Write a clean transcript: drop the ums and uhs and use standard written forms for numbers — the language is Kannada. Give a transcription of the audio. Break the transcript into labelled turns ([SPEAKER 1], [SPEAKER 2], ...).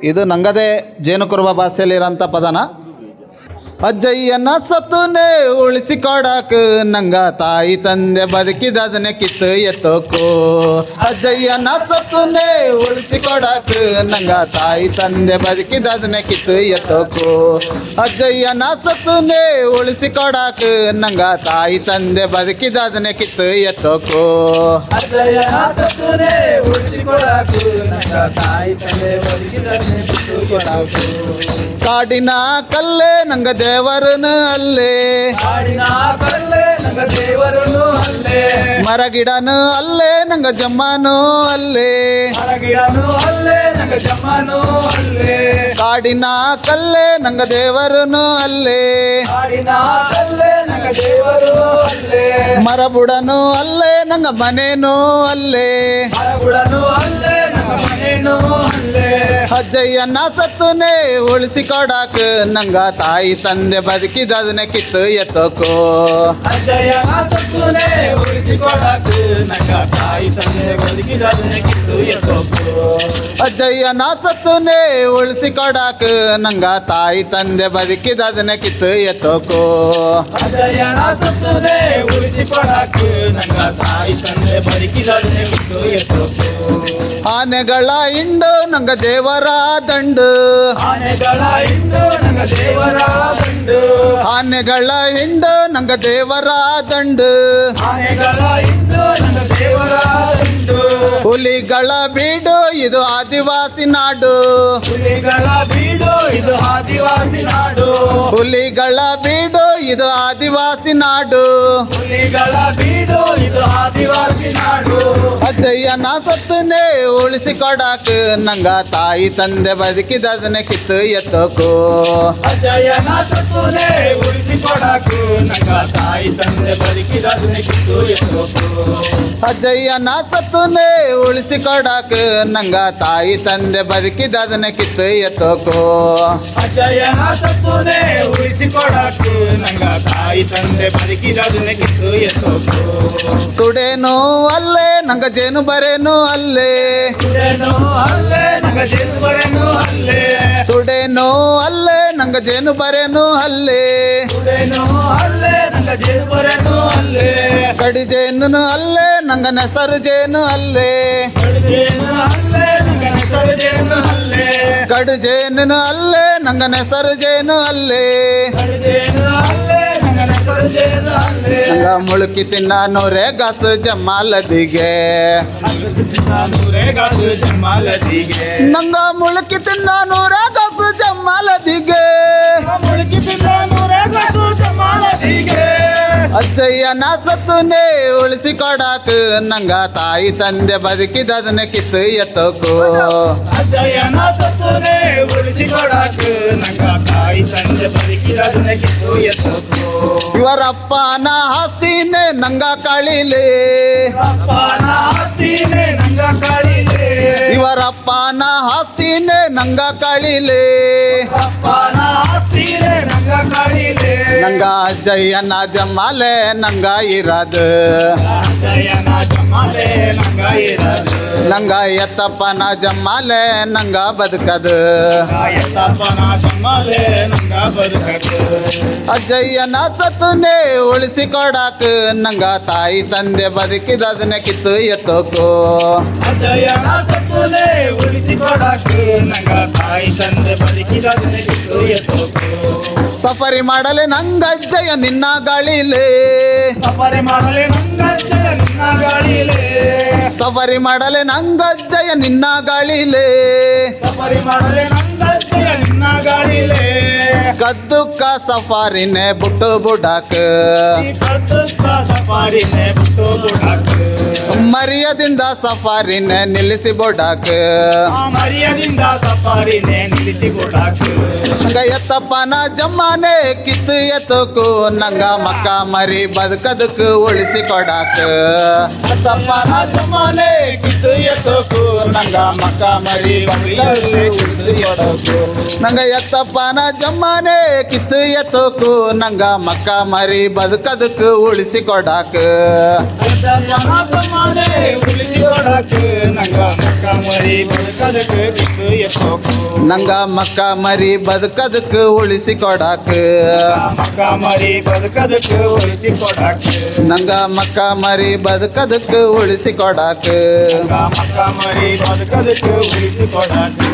[SPEAKER 1] ಇದು ನಂಗದೇ ಜೇನುಕುರುಬ ಭಾಷೆಯಲ್ಲಿರೋಂಥ ಪದನ. ಅಜ್ಜಯ್ಯನ ಸತ್ತುನೇ ಉಳಿಸಿಕೊಡಾಕ ನಂಗ ತಾಯಿ ತಂದೆ ಬದುಕಿದದನ್ನೇ ಕಿತ್ತು ಎತ್ತೋಕು. ಅಜ್ಜಯ್ಯನ ಸತ್ತುನೇ ಉಳಿಸಿಕೊಡಾಕ ನಂಗ ತಾಯಿ ತಂದೆ ಬದುಕಿದದನ್ನೇ ಕಿತ್ತು ಎತ್ತೋಕು. ಅಜ್ಜಯ್ಯನ ಸತ್ತುನೇ ಉಳಿಸಿಕೊಡಾಕ ನಂಗ ತಾಯಿ ತಂದೆ ಬದುಕಿದದನ್ನೇ ಕಿತ್ತು ಎತ್ತೋಕು.
[SPEAKER 2] ಅಜ್ಜಯ್ಯನ ಸತ್ತುನೇ ಉಳಿಸಿಕೊಡಾಕ ನಂಗ ತಾಯಿ ತಂದೆ ಬದುಕಿದದನ್ನೇ ಕಿತ್ತು ಕೊಡಾಕು.
[SPEAKER 1] ಕಾಡಿನ ಕಲ್ಲೇ ನಂಗ ದೇವರನು ಅಲ್ಲೇ,
[SPEAKER 2] ಕಾಡಿನ ಕಲ್ಲೇ ನಂಗ ದೇವರನು ಅಲ್ಲೇ,
[SPEAKER 1] ಮರಗಿಡನು ಅಲ್ಲೇ ನಂಗ ಜಮ್ಮನು ಅಲ್ಲೇ,
[SPEAKER 2] ಮರಗಿಡನು ಅಲ್ಲೇ ನಂಗ ಜಮ್ಮನು ಅಲ್ಲೇ,
[SPEAKER 1] ಕಾಡಿನ ಕಲ್ಲೇ ನಂಗ ದೇವರನು ಅಲ್ಲೇ,
[SPEAKER 2] ಕಾಡಿನ ಕಲ್ಲೇ ನಂಗ ದೇವರು ಅಲ್ಲೇ,
[SPEAKER 1] ಮರಬುಡನು ಅಲ್ಲೇ ನಂಗ ಮನೇನು ಅಲ್ಲೇ,
[SPEAKER 2] ಮರಗುಡನು ಅಲ್ಲೇ ನಂಗ ಮನೇನು ಅಲ್ಲೇ.
[SPEAKER 1] ಅಜ್ಜಯ್ಯನ ಸತ್ತುನೇ ಉಳಿಸಿಕೊಡಾಕ ನಂಗ ತಾಯಿ ತಂದೆ ಬದುಕಿದದನ್ನೇ ಕಿತ್ತು ಎತ್ತೋಕು.
[SPEAKER 2] ಅಜ್ಜಯ್ಯನ ಸತ್ತುನೇ ಉಳಿಸಿಕೊಡಾಕ ನಂಗ ತಾಯಿ ತಂದೆ ಬದುಕಿದದನ್ನೇ ಕಿತ್ತು ಎತ್ತೋಕು.
[SPEAKER 1] ಅಜ್ಜಯ್ಯನ ಸತ್ತುನೇ ಉಳಿಸಿಕೊಡಾಕ ನಂಗ ತಾಯಿ ತಂದೆ ಬದುಕಿದದನ್ನೇ ಕಿತ್ತು ಎತ್ತೋಕು.
[SPEAKER 2] ಅಜ್ಜಯ್ಯನ ಸತ್ತುನೇ ಉಳಿಸಿಕೊಡಾಕ ನಂಗ ತಾಯಿ ತಂದೆ ಬದುಕಿದದನ್ನೇ ಕಿತ್ತು ಎತ್ತೋಕು.
[SPEAKER 1] ಆನೆಗಳ ಹಿಂಡು ನಂಗ ದೇವರ ದಂಡು,
[SPEAKER 2] ಆನೆಗಳ ಹಿಂಡು ನಂಗ ದೇವರ ದಂಡು,
[SPEAKER 1] ಆನೆಗಳ ಹಿಂಡು ನಂಗ ದೇವರ ದಂಡು,
[SPEAKER 2] ಆನೆಗಳ ಹಿಂಡು ನಂಗ ದೇವರ ದಂಡು,
[SPEAKER 1] ಹುಲಿಗಳ ಬೀಡು ಇದು ಆದಿವಾಸಿ ನಾಡು,
[SPEAKER 2] ಹುಲಿಗಳ ಬೀಡು ಇದು ಆದಿವಾಸಿ ನಾಡು,
[SPEAKER 1] ಹುಲಿಗಳ ಬೀಡು ಇದು ಆದಿವಾಸಿ ನಾಡು.
[SPEAKER 2] ಹುಲಿಗಳ ಬೀಡು ಇದು ಆದಿವಾಸಿ ನಾಡು.
[SPEAKER 1] ಅಜ್ಜಯ್ಯನ ಸತ್ತುನೇ ಉಳಿಸಿಕೊಡಾಕ ನಂಗ ತಾಯಿ ತಂದೆ ಬದುಕಿದದನ್ನೇ ಕಿತ್ತು ಎತ್ತೋಕು.
[SPEAKER 2] ಅಜ್ಜಯ್ಯನ ಸತ್ತುನೇ ಉಳಿಸಿಕೊಡಾಕ ನಂಗ ತಾಯಿ ತಂದೆ ಬದುಕಿದದನ್ನೇ ಕಿತ್ತು ಎತ್ತೋಕು.
[SPEAKER 1] ಅಜ್ಜಯ್ಯನ ಸತ್ತುನೇ ಉಳಿಸಿಕೊಡಾಕ ನಂಗ ತಾಯಿ ತಂದೆ ಬದುಕಿದದನ್ನೇ ಕಿತ್ತು ಎತ್ತೋಕು.
[SPEAKER 2] ಅಜ್ಜಯ್ಯನ ಸತ್ತುನೇ ಉಳಿಸಿಕೊಡಾಕ ನಂಗ ತಾಯಿ ತಂದೆ ಬದುಕಿದದನ್ನೇ ಕಿತ್ತು ಎತ್ತೋಕು.
[SPEAKER 1] ತುಡೇನು ಅಲ್ಲೇ ನಂಗ ಜೇನು ಬರೇನು ಅಲ್ಲೇ,
[SPEAKER 2] ತುಡೇನು ಅಲ್ಲೇ ನಂಗ ಜೇನು ಬರೇನು ಅಲ್ಲೇ,
[SPEAKER 1] ತುಡೇನು ಅಲ್ಲೇ ನಂಗ ಜೇನು ಬರೇನು ಅಲ್ಲೇ,
[SPEAKER 2] ತುಡೇನು ಅಲ್ಲೇ ನಂಗ ಜೇನು ಬರೇನು ಅಲ್ಲೇ,
[SPEAKER 1] ಕಡಿ ಜೇನು ಅಲ್ಲೇ ನಂಗ ನೆಸರು ಜೇನು ಅಲ್ಲೇ,
[SPEAKER 2] ಕಡಿಜೇನು ಅಲ್ಲೇ ನಂಗ ಹೆಸರು ಜೇನು ಅಲ್ಲೇ,
[SPEAKER 1] ಕಡು ಜೇನು ಅಲ್ಲೇ ನಂಗ ನೆಸರು ಜೇನು ಅಲ್ಲೇ,
[SPEAKER 2] ಕಡಿಜೇನು ಅಲ್ಲೇ ನಂಗ ಹೆಸರು ಜೇನು ಅಲ್ಲೇ.
[SPEAKER 1] ನಂಗ ಮುಳುಕಿ ತಿನ್ನ ನೂರೇ ಗಾಸು ಜಮಾಲದಿಗೆ,
[SPEAKER 2] ನೂರೇ ಗಾಸು ಜಮಾಲದಿಗೆ,
[SPEAKER 1] ನಂಗ ಮುಳುಕಿ ತಿನ್ನ ನೂರೇ ಗಾಸು ಜಮಾಲದಿಗೆ.
[SPEAKER 2] ಮುಳುಕಿ ತಿಂದ ನೂರೇ ಗಾಸು ಜಮಾಲದಿಗೆ.
[SPEAKER 1] ಅಜ್ಜಯ್ಯನ ಸತ್ತುನೇ ಉಳಿಸಿಕೊಡಾಕ ನಂಗ ತಾಯಿ ತಂದೆ ಬದುಕಿದದನ್ನೇ ಕಿತ್ತು ಎತ್ತೋಕು.
[SPEAKER 2] ಅಜ್ಜಯ್ಯನ ಸತ್ತುನೇ ಉಳಿಸಿಕೊಡಾಕ ನಂಗ ತಾಯಿ ತಂದೆ ಬದುಕಿದದನ್ನೇ ಕಿತ್ತು ಎತ್ತೋಕು.
[SPEAKER 1] ಇವರಪ್ಪನ ಆಸ್ತಿನೇ ನಂಗ ಕಳಿಲೆ,
[SPEAKER 2] ಅಪ್ಪನ ಆಸ್ತಿನೇ ನಂಗ ಕಳಿಲೆ,
[SPEAKER 1] ಇವರಪ್ಪನ ಆಸ್ತಿನೇ ನಂಗ ಕಳಿಲೆ,
[SPEAKER 2] ಅಪ್ಪನ ಆಸ್ತಿನೇ ನಂಗ ಕಳಿಲೆ,
[SPEAKER 1] ನಂಗ ಅಜ್ಜಯ್ಯನ ಜಮಾಲೆ ನಂಗ ಇರದು,
[SPEAKER 2] ಅಜ್ಜಯ್ಯನ ಜಮಾಲೆ ನಂಗ ಇರದು,
[SPEAKER 1] ನಂಗ ಎತ್ತಪ್ಪನ ಜಮಾಲೆ ನಂಗ ಬದುಕದು.
[SPEAKER 2] ಎತ್ತಪ್ಪನ ಜಮಾಲೆ ನಂಗ ಬದುಕದು.
[SPEAKER 1] ಅಜ್ಜಯ್ಯನ ಸತ್ತುನೇ ಉಳಿಸಿಕೊಡಾಕ ನಂಗ ತಾಯಿ ತಂದೆ ಬದುಕಿದದನ್ನೇ ಕಿತ್ತು ಎತ್ತೋಕು.
[SPEAKER 2] ಅಜ್ಜಯ್ಯನ ಸತ್ತುನೇ ಉಳಿಸಿಕೊಡಾಕ ನಂಗ ತಾಯಿ ತಂದೆ ಬದುಕಿದದನ್ನೇ ಕಿತ್ತು ಎತ್ತೋಕು.
[SPEAKER 1] ಸಫರಿ ಮಾಡಲೆ ನಂಗ ಅಜ್ಜಯ್ಯ ನಿನ್ನ ಗಾಳಿಲೆ,
[SPEAKER 2] ಸಫರಿ ಮಾಡಲೆ ನಂಗ ಅಜ್ಜಯ್ಯ ನಿನ್ನ ಗಾಳಿಲೆ,
[SPEAKER 1] ಸಫರಿ ಮಾಡಲೆ ನಂಗ ಅಜ್ಜಯ್ಯ ನಿನ್ನ ಗಾಳಿಲೆ,
[SPEAKER 2] ಸಫರಿ ಮಾಡಲೆ ನಂಗ ಅಜ್ಜಯ್ಯ ನಿನ್ನ ಗಾಳಿಲೆ,
[SPEAKER 1] ಕದ್ದುಕ್ಕ ಸಫಾರಿನೇ ಬುಟ್ಟು ಬುಡಾಕ,
[SPEAKER 2] ಈ ಕರ್ತುತ್ತ ಸಫಾರಿನೇ ಬಿಟ್ಟು ಬುಡಾಕ,
[SPEAKER 1] ಮರ್ಯಾದಿಂದ ಸಫಾರಿನೇ ನಿಲ್ಲಿಸಿ ಬುಡಾಕ,
[SPEAKER 2] ಆ ಮರ್ಯಾದಿಂದ ಸಫಾರಿನೇ ನಿಲ್ಲಿಸಿ ಬುಡಾಕ.
[SPEAKER 1] ನಂಗ ಎತ್ತಪ್ಪನ ಜಮ್ಮಾನೆ ಕಿತ್ತು ಎತ್ತೋಕು ನಂಗ ಮಕ್ಕ ಮರಿ ಬದುಕದಕ್ಕೆ ಉಳಿಸಿ ಕೊಡಾಕ.
[SPEAKER 2] ಎತ್ತಪ್ಪನ ಜಮಾನೆ ಕಿತ್ತು ಎತ್ತೋಕು ನಂಗ ಮಕ್ಕ ಮರಿ ಬದುಕದಕ್ಕೆ ಕೊಡಕು
[SPEAKER 1] ನಂಗ ಎತ್ತಪ್ಪನ ಜಮ್ಮನೆ ಕಿತ್ತು ಎತ್ತೋಕು ನಂಗ ಮಕ್ಕ ಮರಿ ಬದುಕದಕ್ಕೆ ಉಳಿಸಿ ಕೊಡಾಕ
[SPEAKER 2] ಉಳಿಸಿ ಕೊಡಕು ನಂಗ ಮಕ್ಕ ಮರಿ ಬದುಕದಕ್ಕೆ ಕಿತ್ತು ಎತ್ತೋಕು
[SPEAKER 1] ನಂಗ ಮಕ್ಕ ಮರಿ ಬದುಕದಕ್ಕೆ ಉಳಿಸಿ ಕೊಡಾಕ
[SPEAKER 2] ಮಕ್ಕ ಮರಿ ಬದುಕದಕ್ಕೆ ಉಳಿಸಿ ಕೊಡಕು
[SPEAKER 1] ನಂಗ ಮಕ್ಕ ಮರಿ ಬದುಕದಕ್ಕೆ ಉಳಿಸಿ ಕೊಡಾಕ
[SPEAKER 2] ಮಕ್ಕ ಮರಿ ಬದುಕದಕ್ಕೆ ಉಳಿಸಿ ಕೊಡಕು